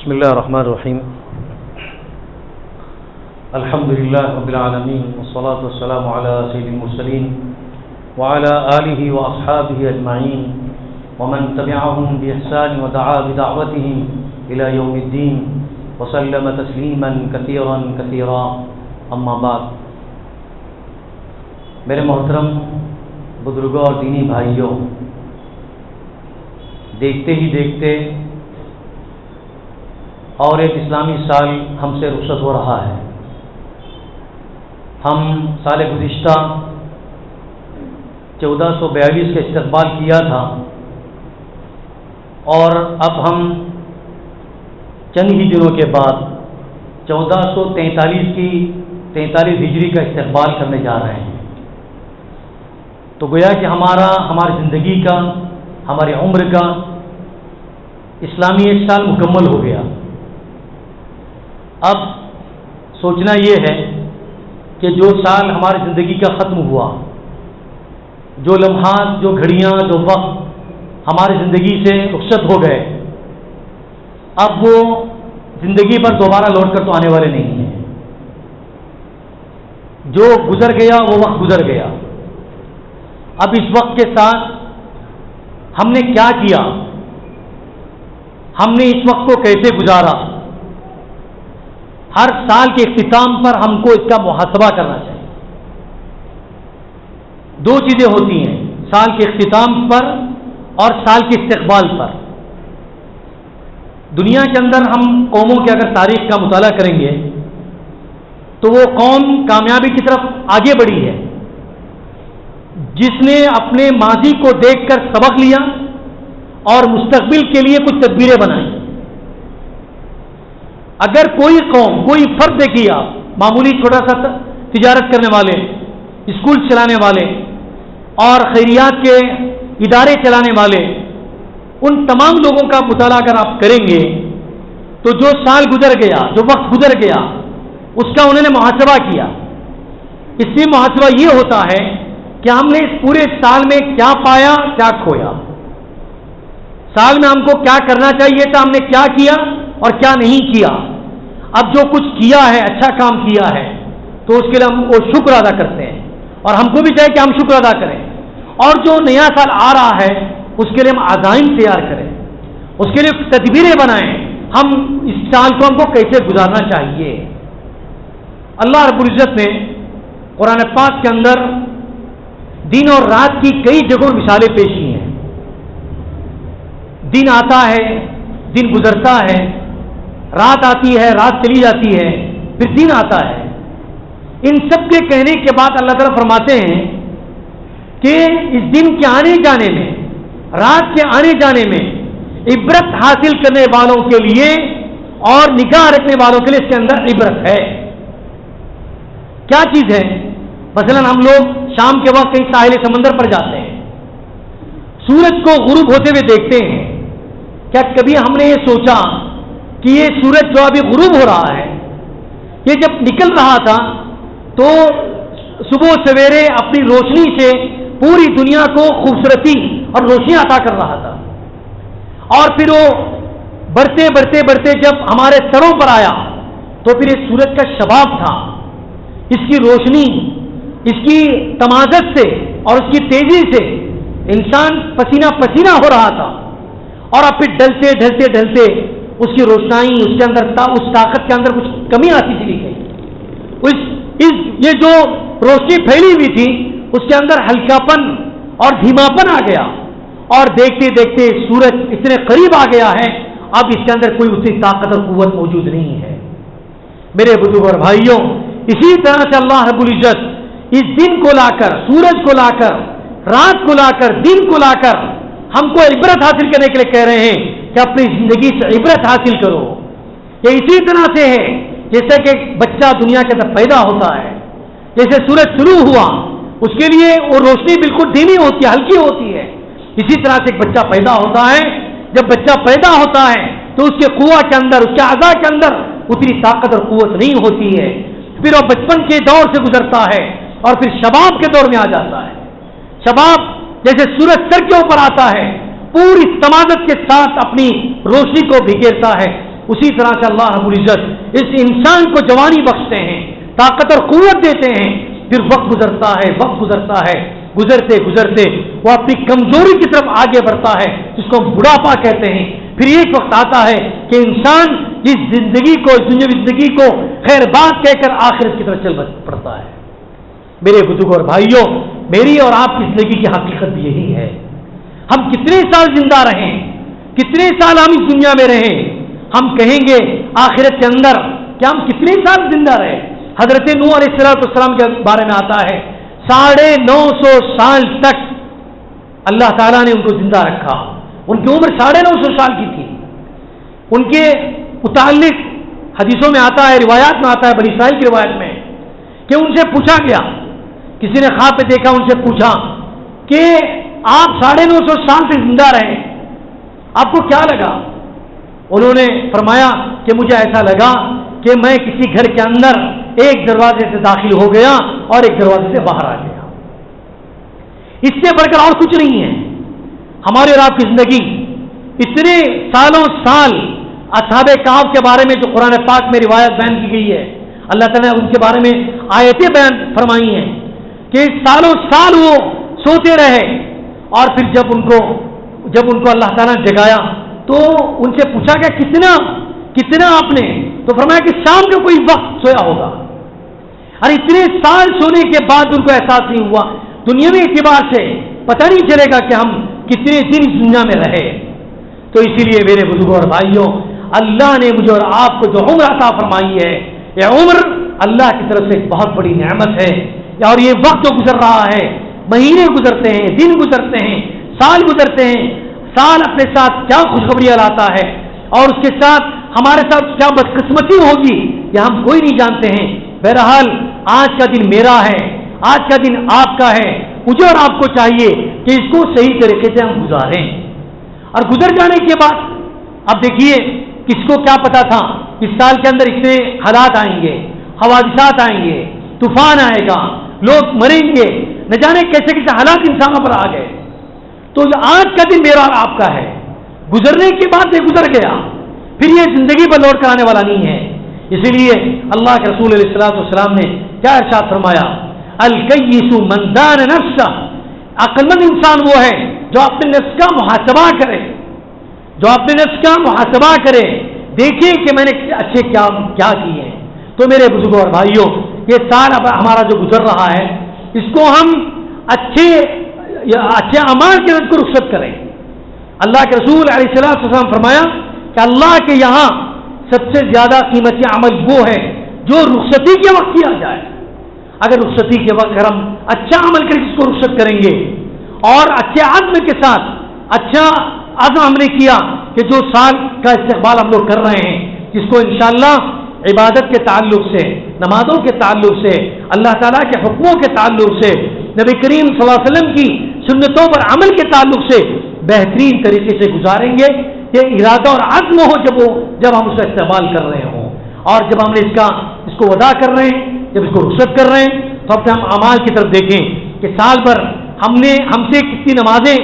بسم الله الرحمن الرحيم. الحمد لله رب العالمين والصلاة والسلام على سيد المرسلين وعلى آله وأصحابه أجمعين ومن تبعهم بإحسان ودعا بدعوتهم إلى يوم الدين وسلم تسليما كثيرا كثيرا. اما بعد. میرے محترم بزرگوں اور دینی بھائیوں، دیکھتے ہی دیکھتے اور ایک اسلامی سال ہم سے رخصت ہو رہا ہے. ہم سال گزشتہ 1442 کا استقبال کیا تھا اور اب ہم چند ہی دنوں کے بعد 1443 کی 43 ہجری کا استقبال کرنے جا رہے ہیں. تو گویا کہ ہماری زندگی کا، ہماری عمر کا اسلامی ایک سال مکمل ہو گیا. اب سوچنا یہ ہے کہ جو سال ہماری زندگی کا ختم ہوا، جو لمحات، جو گھڑیاں، جو وقت ہماری زندگی سے رخصت ہو گئے، اب وہ زندگی پر دوبارہ لوٹ کر تو آنے والے نہیں ہیں. جو گزر گیا وہ وقت گزر گیا. اب اس وقت کے ساتھ ہم نے کیا کیا، ہم نے اس وقت کو کیسے گزارا، ہر سال کے اختتام پر ہم کو اس کا محاسبہ کرنا چاہیے. دو چیزیں ہوتی ہیں، سال کے اختتام پر اور سال کے استقبال پر. دنیا کے اندر ہم قوموں کی اگر تاریخ کا مطالعہ کریں گے تو وہ قوم کامیابی کی طرف آگے بڑھی ہے جس نے اپنے ماضی کو دیکھ کر سبق لیا اور مستقبل کے لیے کچھ تدبیریں بنائیں. اگر کوئی قوم، کوئی فرد دیکھیے آپ، معمولی چھوٹا سا تجارت کرنے والے، اسکول چلانے والے اور خیریات کے ادارے چلانے والے، ان تمام لوگوں کا مطالعہ اگر آپ کریں گے تو جو سال گزر گیا، جو وقت گزر گیا، اس کا انہوں نے محاسبہ کیا. اس میں محاسبہ یہ ہوتا ہے کہ ہم نے اس پورے سال میں کیا پایا، کیا کھویا. سال میں ہم کو کیا کرنا چاہیے تھا، ہم نے کیا کیا اور کیا نہیں کیا. اب جو کچھ کیا ہے، اچھا کام کیا ہے، تو اس کے لیے ہم وہ شکر ادا کرتے ہیں اور ہم کو بھی چاہیے کہ ہم شکر ادا کریں. اور جو نیا سال آ رہا ہے اس کے لیے ہم عزائم تیار کریں، اس کے لیے تدبیریں بنائیں. ہم اس سال کو ہم کو کیسے گزارنا چاہیے. اللہ رب العزت نے قرآن پاک کے اندر دن اور رات کی کئی جگہوں مثالیں پیش کی ہیں. دن آتا ہے، دن گزرتا ہے، رات آتی ہے، رات چلی جاتی ہے، پھر دن آتا ہے. ان سب کے کہنے کے بعد اللہ تعالیٰ فرماتے ہیں کہ اس دن کے آنے جانے میں، رات کے آنے جانے میں عبرت حاصل کرنے والوں کے لیے اور نگاہ رکھنے والوں کے لیے اس کے اندر عبرت ہے. کیا چیز ہے؟ مثلا ہم لوگ شام کے وقت کہیں ساحل سمندر پر جاتے ہیں، سورج کو غروب ہوتے ہوئے دیکھتے ہیں. کیا کبھی ہم نے یہ سوچا کہ یہ سورج جو ابھی غروب ہو رہا ہے، یہ جب نکل رہا تھا تو صبح سویرے اپنی روشنی سے پوری دنیا کو خوبصورتی اور روشنی عطا کر رہا تھا، اور پھر وہ بڑھتے بڑھتے بڑھتے جب ہمارے سروں پر آیا تو پھر یہ سورج کا شباب تھا. اس کی روشنی، اس کی تمازت سے اور اس کی تیزی سے انسان پسینہ پسینہ ہو رہا تھا. اور اب پھر ڈھلتے ڈھلتے ڈھلتے اس کی روشنائی، اس کے اندر اس طاقت کے اندر کچھ کمی آتی چلی گئی. یہ جو روشنی پھیلی ہوئی تھی اس کے اندر ہلکا پن اور دھیماپن آ گیا، اور دیکھتے دیکھتے سورج اتنے قریب آ گیا ہے اب اس کے اندر کوئی اسی طاقت اور قوت موجود نہیں ہے. میرے بزرگ اور بھائیوں، اسی طرح سے اللہ رب العزت اس دن کو لا کر، سورج کو لا کر، رات کو لا کر، دن کو لا کر ہم کو عبرت حاصل کرنے کے لیے کہہ رہے ہیں کہ اپنی زندگی سے عبرت حاصل کرو. یہ اسی طرح سے ہے جیسے کہ بچہ دنیا کے اندر پیدا ہوتا ہے، جیسے سورج شروع ہوا اس کے لیے وہ روشنی بالکل دھیمی ہوتی ہے، ہلکی ہوتی ہے. اسی طرح سے ایک بچہ پیدا ہوتا ہے. جب بچہ پیدا ہوتا ہے تو اس کے قوہ کے اندر، اس کے اعضاء کے اندر اتنی طاقت اور قوت نہیں ہوتی ہے. پھر وہ بچپن کے دور سے گزرتا ہے اور پھر شباب کے دور میں آ جاتا ہے. شباب جیسے سورج سر کے اوپر آتا ہے، پوری تمازت کے ساتھ اپنی روشنی کو بکھیرتا ہے، اسی طرح سے اللہ رب العزت اس انسان کو جوانی بخشتے ہیں، طاقت اور قوت دیتے ہیں، پھر وقت گزرتا ہے، وقت گزرتا ہے، گزرتے گزرتے وہ اپنی کمزوری کی طرف آگے بڑھتا ہے، جس کو بڑھاپا کہتے ہیں۔ پھر ایک وقت آتا ہے کہ انسان اس زندگی کو، اس دنیاوی زندگی کو خیر بات کہہ کر آخرت کی طرف چل پڑتا ہے۔ میرے بزرگوں اور بھائیوں، میری اور آپ کی زندگی کی حقیقت بھی یہی ہے۔ ہم کتنے سال زندہ رہیں، کتنے سال ہم اس دنیا میں رہیں، ہم کہیں گے آخرت کے اندر کہ ہم کتنے سال زندہ رہے۔ حضرت نوح علیہ السلام کے بارے میں آتا ہے 950 سال تک اللہ تعالیٰ نے ان کو زندہ رکھا۔ ان کی عمر 950 سال کی تھی۔ ان کے متعلق حدیثوں میں آتا ہے، روایات میں آتا ہے، بنی اسرائیل کی روایت میں، کہ ان سے پوچھا گیا، کسی نے خواب میں دیکھا، ان سے پوچھا کہ آپ 950 سال سے زندہ رہے، آپ کو کیا لگا؟ انہوں نے فرمایا کہ مجھے ایسا لگا کہ میں کسی گھر کے اندر ایک دروازے سے داخل ہو گیا اور ایک دروازے سے باہر آ گیا۔ اس سے بڑھ کر اور کچھ نہیں ہے۔ ہمارے اور آپ کی زندگی اتنے سالوں سال اصحاب کہف کے بارے میں جو قرآن پاک میں روایت بیان کی گئی ہے، اللہ تعالیٰ نے ان کے بارے میں آیتیں بیان فرمائی ہیں کہ سالوں سال وہ سوتے رہے، اور پھر جب ان کو اللہ تعالیٰ نے جگایا تو ان سے پوچھا کہ کتنا آپ نے؟ تو فرمایا کہ شام کا کوئی وقت سویا ہوگا۔ اور اتنے سال سونے کے بعد ان کو احساس نہیں ہوا، دنیاوی اعتبار سے پتہ نہیں چلے گا کہ ہم کتنے دن اس دنیا میں رہے۔ تو اسی لیے میرے بزرگوں اور بھائیوں، اللہ نے مجھے اور آپ کو جو عمر عطا فرمائی ہے، یہ عمر اللہ کی طرف سے ایک بہت بڑی نعمت ہے۔ اور یہ وقت جو گزر رہا ہے، مہینے گزرتے ہیں، دن گزرتے ہیں، سال گزرتے ہیں، سال اپنے ساتھ کیا خوشخبریاں لاتا ہے اور اس کے ساتھ ہمارے ساتھ کیا بدقسمتی ہوگی یہ ہم کوئی نہیں جانتے ہیں۔ بہرحال آج کا دن میرا ہے، آج کا دن آپ کا ہے، مجھے اور آپ کو چاہیے کہ اس کو صحیح طریقے سے ہم گزاریں۔ اور گزر جانے کے بعد اب دیکھیے، کس کو کیا پتا تھا اس سال کے اندر اتنے حالات آئیں گے، حوادثات آئیں گے، طوفان آئے گا، لوگ مریں گے، نہ جانے کیسے کیسے حالات انسانوں پر آ گئے۔ تو آج کا دن میرا اور آپ کا ہے، گزرنے کے بعد یہ گزر گیا، پھر یہ زندگی پر لوٹ کر آنے والا نہیں ہے۔ اسی لیے اللہ کے رسول علیہ السلام نے کیا ارشاد فرمایا؟ الکیس من دان نفسہ، عقل مند انسان وہ ہے جو اپنے نفس کا محاسبہ کرے، جو اپنے نفس کا محاسبہ کرے، دیکھیں کہ میں نے اچھے کیا کیے ہیں۔ تو میرے بزرگوں اور بھائیوں، یہ سال ہمارا جو گزر رہا ہے، اس کو ہم اچھے اعمال کے اندر رخصت کریں۔ اللہ کے رسول علیہ السلام فرمایا کہ اللہ کے یہاں سب سے زیادہ قیمتی عمل وہ ہے جو رخصتی کے وقت کیا جائے۔ اگر رخصتی کے وقت اگر ہم اچھا عمل کر کے اس کو رخصت کریں گے اور اچھے عزم کے ساتھ اچھا عزم ہم نے کیا کہ جو سال کا استقبال ہم لوگ کر رہے ہیں، جس کو انشاءاللہ عبادت کے تعلق سے، نمازوں کے تعلق سے، اللہ تعالیٰ کے حکموں کے تعلق سے، نبی کریم صلی اللہ علیہ وسلم کی سنتوں پر عمل کے تعلق سے بہترین طریقے سے گزاریں گے۔ یہ ارادہ اور عزم ہو جب ہم اس کا استعمال کر رہے ہوں، اور جب ہم نے اس کو ادا کر رہے ہیں، جب اس کو رخصت کر رہے ہیں، تو اپنے ہم اعمال کی طرف دیکھیں کہ سال بھر ہم سے کتنی نمازیں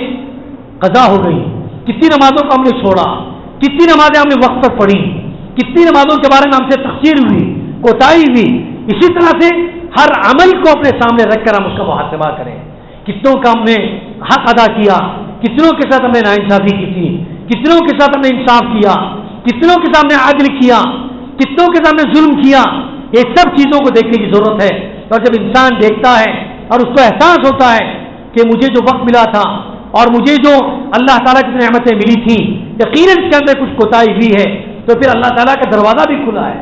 قضا ہو گئی، کتنی نمازوں کو ہم نے چھوڑا، کتنی نمازیں ہم نے وقت پر پڑھی، کتنی نمازوں کے بارے میں ہم سے تقصیر ہوئی، کوتاہی ہوئی۔ اسی طرح سے ہر عمل کو اپنے سامنے رکھ کر ہم اس کا محاسبہ کریں، کتنوں کا ہم نے حق ادا کیا، کتنوں کے ساتھ ہم نے ناانصافی کی تھی، کتنوں کے ساتھ ہم نے انصاف کیا، کتنوں کے سامنے عدل کیا، کتنوں کے سامنے ظلم کیا۔ یہ سب چیزوں کو دیکھنے کی ضرورت ہے۔ اور جب انسان دیکھتا ہے اور اس کو احساس ہوتا ہے کہ مجھے جو وقت ملا تھا اور مجھے جو اللہ تعالیٰ کی نعمتیں ملی تھیں، یقیناً اس کے اندر کچھ کوتاہی ہوئی ہے، تو پھر اللہ تعالیٰ کا دروازہ بھی کھلا ہے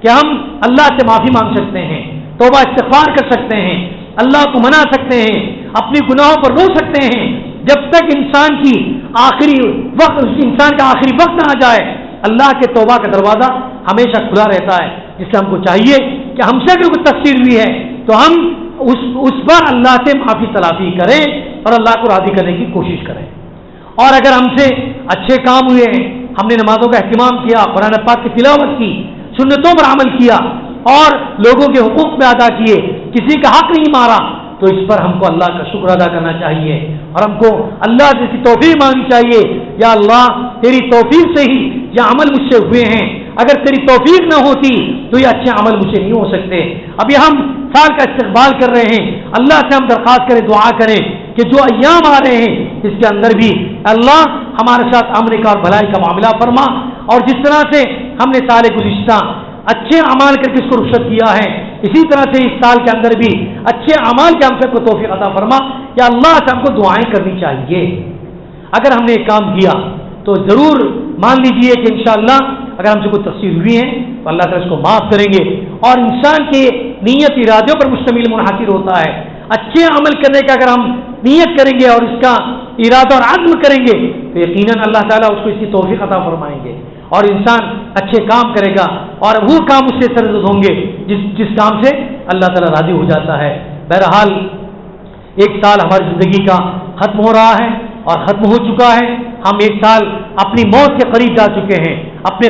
کہ ہم اللہ سے معافی مانگ سکتے ہیں، توبہ استغفار کر سکتے ہیں، اللہ کو منا سکتے ہیں، اپنی گناہوں پر رو سکتے ہیں۔ جب تک انسان کا آخری وقت نہ آ جائے، اللہ کے توبہ کا دروازہ ہمیشہ کھلا رہتا ہے۔ جس سے ہم کو چاہیے کہ ہم سے اگر کوئی تقصیر ہوئی ہے تو ہم اس پر اللہ سے معافی تلافی کریں اور اللہ کو راضی کرنے کی کوشش کریں۔ اور اگر ہم سے اچھے کام ہوئے ہیں، ہم نے نمازوں کا اہتمام کیا، قرآن پاک کی تلاوت کی، سنتوں پر عمل کیا اور لوگوں کے حقوق میں ادا کیے، کسی کا حق نہیں مارا، تو اس پر ہم کو اللہ کا شکر ادا کرنا چاہیے اور ہم کو اللہ سے توفیق مانگنی چاہیے۔ یا اللہ، تیری توفیق سے ہی یہ عمل مجھ سے ہوئے ہیں، اگر تیری توفیق نہ ہوتی تو یہ اچھے عمل مجھ سے نہیں ہو سکتے۔ ابھی ہم سال کا استقبال کر رہے ہیں، اللہ سے ہم درخواست کریں، دعا کریں کہ جو ایام آ رہے ہیں اس کے اندر بھی اللہ ہمارے ساتھ امن کا اور بھلائی کا معاملہ فرما، اور جس طرح سے ہم نے سال گزشتہ اچھے اعمال کر کے اس کو رخصت کیا ہے، اسی طرح سے اس سال کے اندر بھی اچھے اعمال کے ہم سب کو توفیق عطا فرما۔ یا اللہ سے ہم کو دعائیں کرنی چاہیے، اگر ہم نے ایک کام کیا تو ضرور مان لیجئے کہ انشاءاللہ اگر ہم سے کوئی تقصیر ہوئی ہے تو اللہ تعالیٰ اس کو معاف کریں گے، اور انسان کے نیت ارادوں پر مشتمل منحصر ہوتا ہے۔ اچھے عمل کرنے کا اگر ہم نیت کریں گے اور اس کا ارادہ اور عزم کریں گے تو یقیناً اللہ تعالیٰ اس کو اس کی توفیق عطا فرمائیں گے، اور انسان اچھے کام کرے گا اور وہ کام اس سے سرزد ہوں گے جس کام سے اللہ تعالیٰ راضی ہو جاتا ہے۔ بہرحال ایک سال ہماری زندگی کا ختم ہو رہا ہے اور ختم ہو چکا ہے، ہم ایک سال اپنی موت کے قریب جا چکے ہیں، اپنے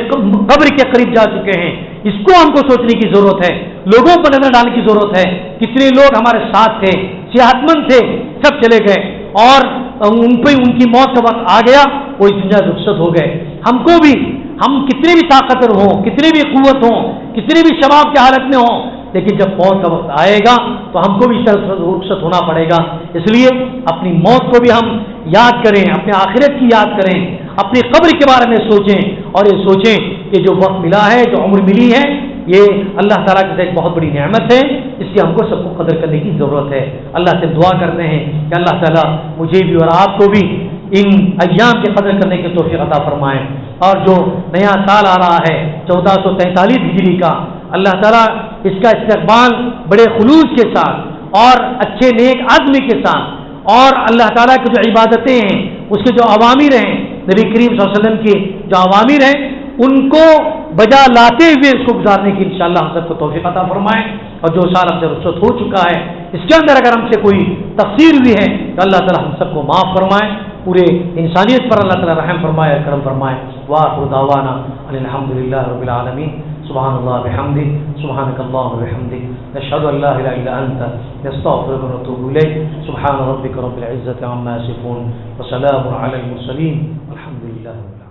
قبر کے قریب جا چکے ہیں۔ اس کو ہم کو سوچنے کی ضرورت ہے، لوگوں پر نظر ڈالنے کی ضرورت ہے۔ کتنے لوگ ہمارے ساتھ تھے، صحت مند تھے، سب چلے گئے، اور ان پہ ان کی موت کا وقت آ گیا، وہ اس دنیا سے رخصت ہو گئے۔ ہم کو بھی، ہم کتنے بھی طاقتور ہوں، کتنے بھی قوت ہوں، کتنے بھی شباب کی حالت میں ہوں، لیکن جب موت کا وقت آئے گا تو ہم کو بھی رخصت ہونا پڑے گا۔ اس لیے اپنی موت کو بھی ہم یاد کریں، اپنے آخرت کی یاد کریں، اپنی قبر کے بارے میں سوچیں، اور یہ سوچیں کہ جو وقت ملا ہے، جو عمر ملی ہے، یہ اللہ تعالیٰ کی ایک بہت بڑی نعمت ہے، اس کی ہم کو سب کو قدر کرنے کی ضرورت ہے۔ اللہ سے دعا کرتے ہیں کہ اللہ تعالیٰ مجھے بھی اور آپ کو بھی ان ایام کی قدر کرنے کی توفیق عطا فرمائیں، اور جو نیا سال آ رہا ہے 1443 ہجری کا، اللہ تعالیٰ اس کا استقبال بڑے خلوص کے ساتھ اور اچھے نیک عزم کے ساتھ، اور اللہ تعالیٰ کی جو عبادتیں ہیں، اس کے جو اوامر ہیں، نبی کریم صلی اللہ علیہ وسلم کی جو اوامر ہیں، ان کو بجا لاتے ہوئے اس کو گزارنے کی انشاءاللہ ہم سب کو توفیق عطا فرمائیں۔ اور جو سال ہم سے رخصت ہو چکا ہے، اس کے اندر اگر ہم سے کوئی تقصیر ہوئی ہے تو اللہ تعالیٰ ہم سب کو معاف فرمائے، پورے انسانیت پر اللہ تعالیٰ رحم فرمائے اور کرم فرمائے۔ وآخر دعوانا ان الحمدللہ رب العالمین۔ سبحان اللہ بحمدہ، سبحانک اللہم وبحمدک، نشہد ان لا الہ الا انت، نستغفرک ونتوب الیک۔ سبحان ربک رب العزة عما یصفون، وسلام علی المرسلین، والحمد للہ رب العالمین۔